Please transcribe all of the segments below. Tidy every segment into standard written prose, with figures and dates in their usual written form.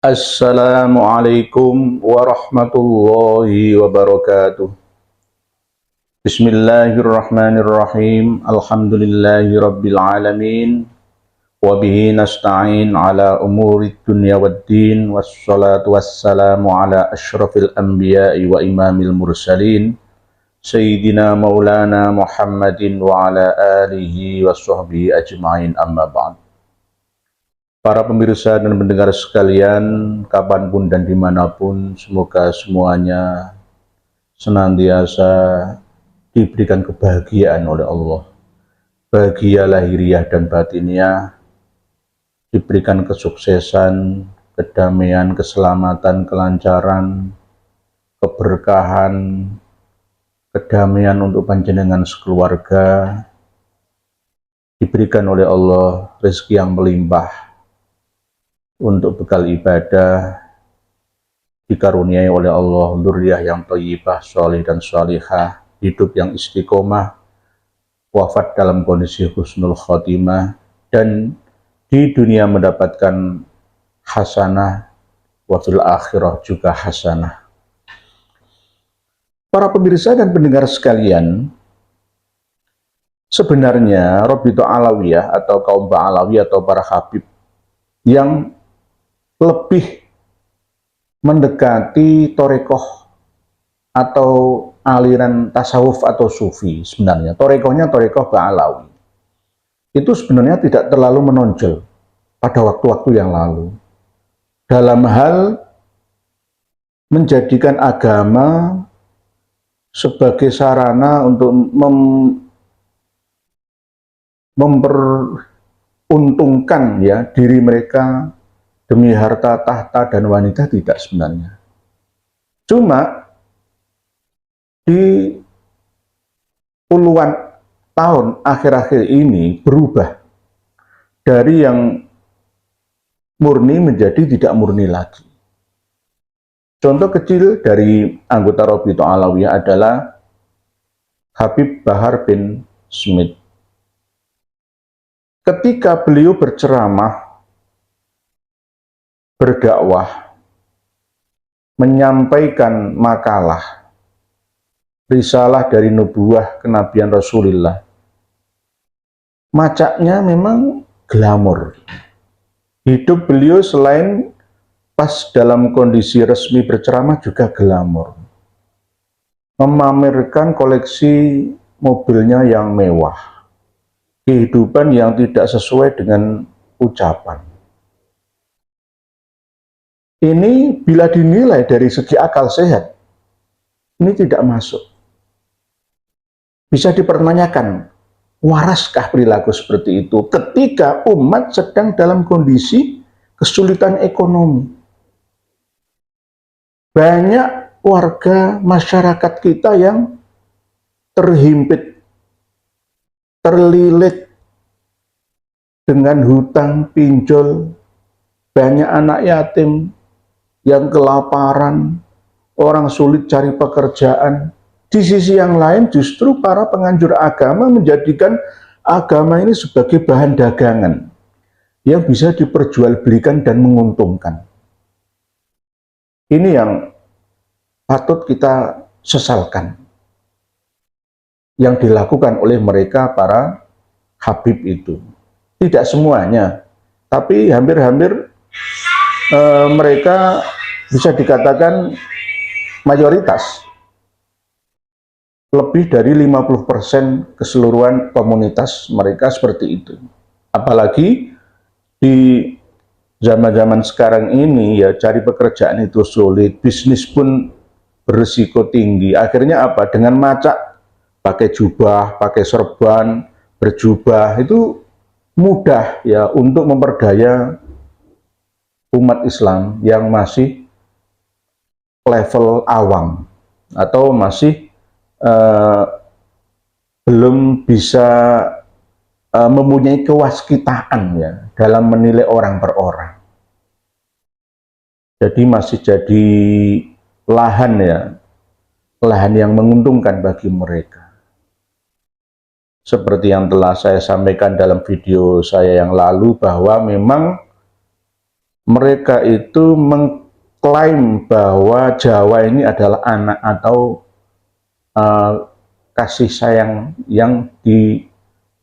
Assalamualaikum warahmatullahi wabarakatuh. Bismillahirrahmanirrahim. Alhamdulillahi rabbil alamin. Wabihi nasta'in ala umuri dunya waddin. Wassalatu wassalamu ala ashrafil anbiya'i wa imamil mursalin. Sayyidina maulana Muhammadin wa ala alihi wa sahbihi ajma'in, amma ba'd. Para pemirsa dan pendengar sekalian, kapanpun dan dimanapun, semoga semuanya senantiasa diberikan kebahagiaan oleh Allah. Bahagia lahiriah dan batiniah, diberikan kesuksesan, kedamaian, keselamatan, kelancaran, keberkahan, kedamaian untuk panjenengan sekeluarga, diberikan oleh Allah rezeki yang melimpah untuk bekal ibadah, dikaruniai oleh Allah dzurriyyah yang thayyibah, shalih dan shalihah, hidup yang istiqomah, wafat dalam kondisi husnul khotimah, dan di dunia mendapatkan hasanah, wa fil akhirah juga hasanah. Para pemirsa dan pendengar sekalian, sebenarnya Rabithah Alawiyah atau kaum Ba'alawi atau para habib yang lebih mendekati torekoh atau aliran tasawuf atau sufi, sebenarnya torekohnya torekoh Ba'alawi itu sebenarnya tidak terlalu menonjol pada waktu-waktu yang lalu dalam hal menjadikan agama sebagai sarana untuk memperuntungkan ya diri mereka demi harta, tahta, dan wanita, tidak sebenarnya. Cuma di puluhan tahun akhir-akhir ini berubah dari yang murni menjadi tidak murni lagi. Contoh kecil dari anggota Rabithah Alawiyah adalah Habib Bahar bin Smith. Ketika beliau berceramah, berdakwah, menyampaikan makalah, risalah dari nubuah kenabian Rasulullah, macaknya memang glamor. Hidup beliau selain pas dalam kondisi resmi berceramah juga glamor. Memamerkan koleksi mobilnya yang mewah, kehidupan yang tidak sesuai dengan ucapan. Ini bila dinilai dari segi akal sehat, ini tidak masuk. Bisa dipertanyakan, waraskah perilaku seperti itu ketika umat sedang dalam kondisi kesulitan ekonomi? Banyak warga masyarakat kita yang terhimpit, terlilit dengan hutang pinjol, banyak anak yatim yang kelaparan, orang sulit cari pekerjaan. Di sisi yang lain justru para penganjur agama menjadikan agama ini sebagai bahan dagangan yang bisa diperjualbelikan dan menguntungkan. Ini yang patut kita sesalkan, yang dilakukan oleh mereka para habib itu. Tidak semuanya, tapi hampir-hampir mereka bisa dikatakan mayoritas, lebih dari 50% keseluruhan komunitas mereka seperti itu. Apalagi di zaman-zaman sekarang ini ya, cari pekerjaan itu sulit, bisnis pun berisiko tinggi. Akhirnya apa? Dengan macak, pakai jubah, pakai serban, berjubah, itu mudah ya untuk memperdaya umat Islam yang masih level awam atau masih belum bisa mempunyai kewaskitaan ya dalam menilai orang per orang. Jadi masih jadi lahan ya, lahan yang menguntungkan bagi mereka. Seperti yang telah saya sampaikan dalam video saya yang lalu, bahwa memang mereka itu mengklaim bahwa Jawa ini adalah anak atau kasih sayang yang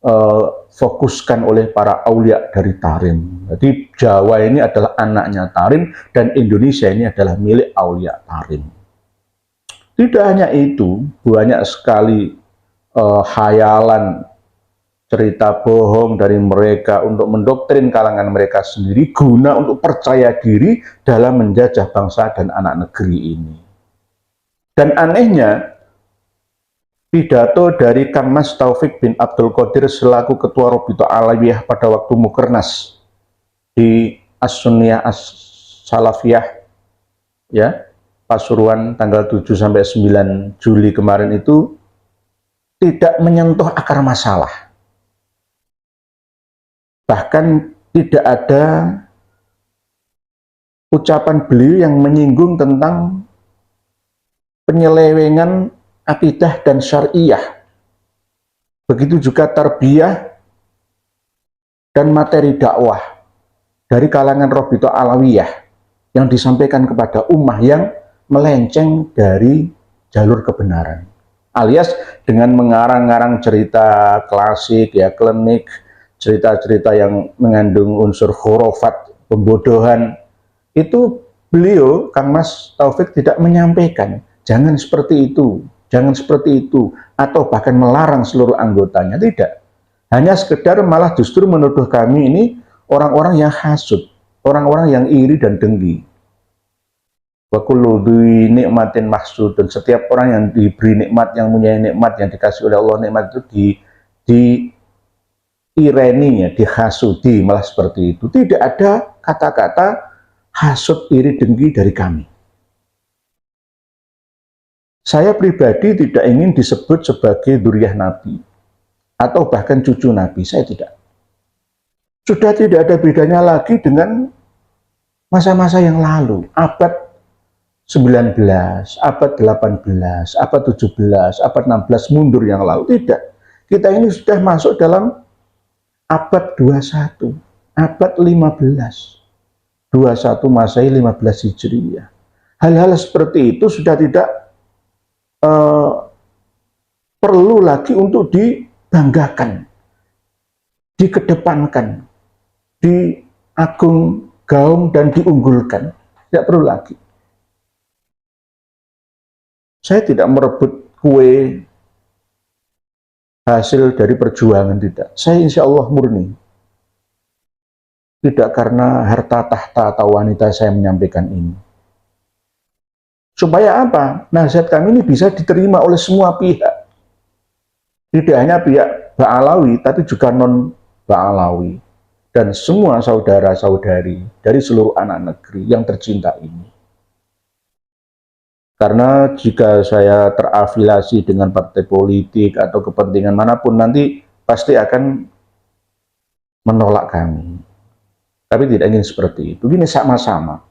difokuskan oleh para aulia dari Tarim. Jadi Jawa ini adalah anaknya Tarim dan Indonesia ini adalah milik aulia Tarim. Tidak hanya itu, banyak sekali hayalan, cerita bohong dari mereka untuk mendoktrin kalangan mereka sendiri guna untuk percaya diri dalam menjajah bangsa dan anak negeri ini. Dan anehnya, pidato dari Kang Mas Taufik bin Abdul Qadir selaku Ketua Robito Alawiyah pada waktu Mukernas di As-Sunniyah As-Salafiyah, ya, Pasuruan tanggal 7 sampai 9 Juli kemarin itu tidak menyentuh akar masalah. Bahkan tidak ada ucapan beliau yang menyinggung tentang penyelewengan akidah dan syariah. Begitu juga tarbiyah dan materi dakwah dari kalangan Robito Alawiyah yang disampaikan kepada ummah yang melenceng dari jalur kebenaran. Alias dengan mengarang-arang cerita klasik, ya, klinik, cerita-cerita yang mengandung unsur khurafat, pembodohan, itu beliau, Kang Mas Taufik, tidak menyampaikan, jangan seperti itu, jangan seperti itu, atau bahkan melarang seluruh anggotanya, tidak. Hanya sekedar malah justru menuduh kami ini orang-orang yang hasud, orang-orang yang iri dan dengki. Wa kullu dzi nikmatin mahsud, dan setiap orang yang diberi nikmat, yang punya nikmat, yang dikasih oleh Allah, nikmat itu di ireninya, dihasudi, malah seperti itu. Tidak ada kata-kata hasud, iri, dengki dari kami. Saya pribadi tidak ingin disebut sebagai dzurriyyah Nabi atau bahkan cucu Nabi, saya tidak. Sudah tidak ada bedanya lagi dengan masa-masa yang lalu, abad 19, abad 18, abad 17, abad 16, mundur yang lalu. Tidak. Kita ini sudah masuk dalam abad 21, abad 15, 21 Masehi, 15 Hijriyah. Hal-hal seperti itu sudah tidak perlu lagi untuk dibanggakan, dikedepankan, diagung gaung dan diunggulkan. Tidak perlu lagi. Saya tidak merebut kue hasil dari perjuangan, tidak. Saya insya Allah murni. Tidak karena harta tahta atau wanita saya menyampaikan ini. Supaya apa? Nasihat kami ini bisa diterima oleh semua pihak. Tidak hanya pihak Ba'alawi, tapi juga non-Ba'alawi. Dan semua saudara-saudari dari seluruh anak negeri yang tercinta ini. Karena jika saya terafiliasi dengan partai politik atau kepentingan manapun, nanti pasti akan menolak kami. Tapi tidak ingin seperti itu. Ini sama-sama.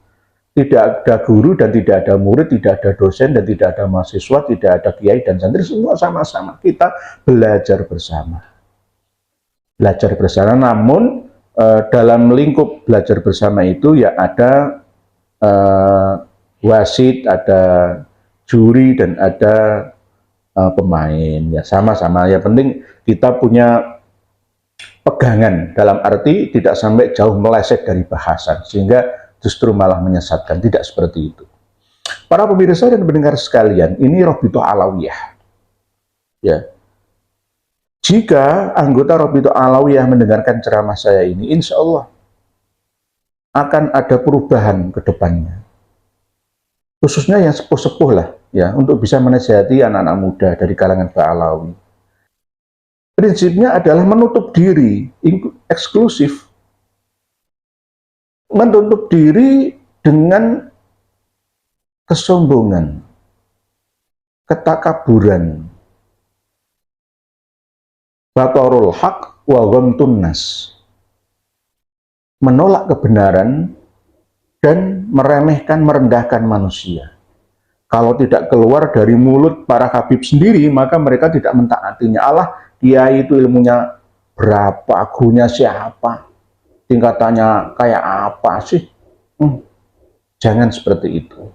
Tidak ada guru dan tidak ada murid, tidak ada dosen dan tidak ada mahasiswa, tidak ada kiai dan santri, semua sama-sama. Kita belajar bersama. Belajar bersama, namun dalam lingkup belajar bersama itu ya ada wasit, ada juri, dan ada pemain. Ya sama-sama. Ya penting kita punya pegangan dalam arti tidak sampai jauh meleset dari bahasan sehingga justru malah menyesatkan. Tidak seperti itu. Para pemirsa dan pendengar sekalian, ini Robito Alawiyah. Ya. Jika anggota Robito Alawiyah mendengarkan ceramah saya ini, insya Allah akan ada perubahan ke depannya. Khususnya yang sepuh-sepuh lah, ya, untuk bisa menasihati anak-anak muda dari kalangan Ba'alawi. Prinsipnya adalah menutup diri, eksklusif. Menutup diri dengan kesombongan, ketakaburan, batorul haq wa ghamtun nas, menolak kebenaran dan meremehkan, merendahkan manusia. Kalau tidak keluar dari mulut para habib sendiri, maka mereka tidak mentaatinya. Allah, dia itu ilmunya berapa, gurunya siapa, tingkatannya kayak apa sih? Jangan seperti itu.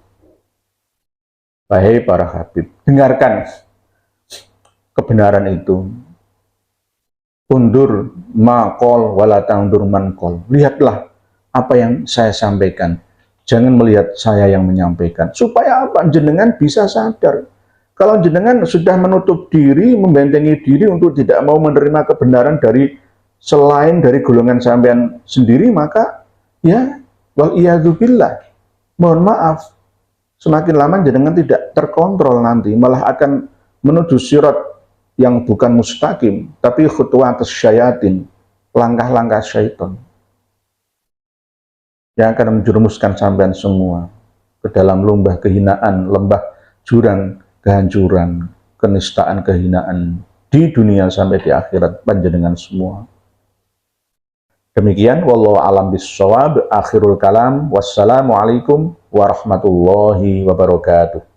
Wahai para habib, dengarkan kebenaran itu. Undur maqol wala tandur mankol. Lihatlah apa yang saya sampaikan. Jangan melihat saya yang menyampaikan. Supaya apa? Jenengan bisa sadar. Kalau jenengan sudah menutup diri, membentengi diri untuk tidak mau menerima kebenaran dari selain dari golongan sampean sendiri, maka ya wal-iyadzubillah, mohon maaf, semakin lama jenengan tidak terkontrol nanti, malah akan menuju sirat yang bukan mustaqim, tapi khutuwatus syayatin, langkah-langkah syaitan yang akan menjerumuskan sampean semua ke dalam lembah kehinaan, lembah jurang kehancuran, kenistaan, kehinaan di dunia sampai di akhirat panjenengan semua. Demikian, wallahu a'lam bishawab, akhirul kalam, wassalamualaikum warahmatullahi wabarakatuh.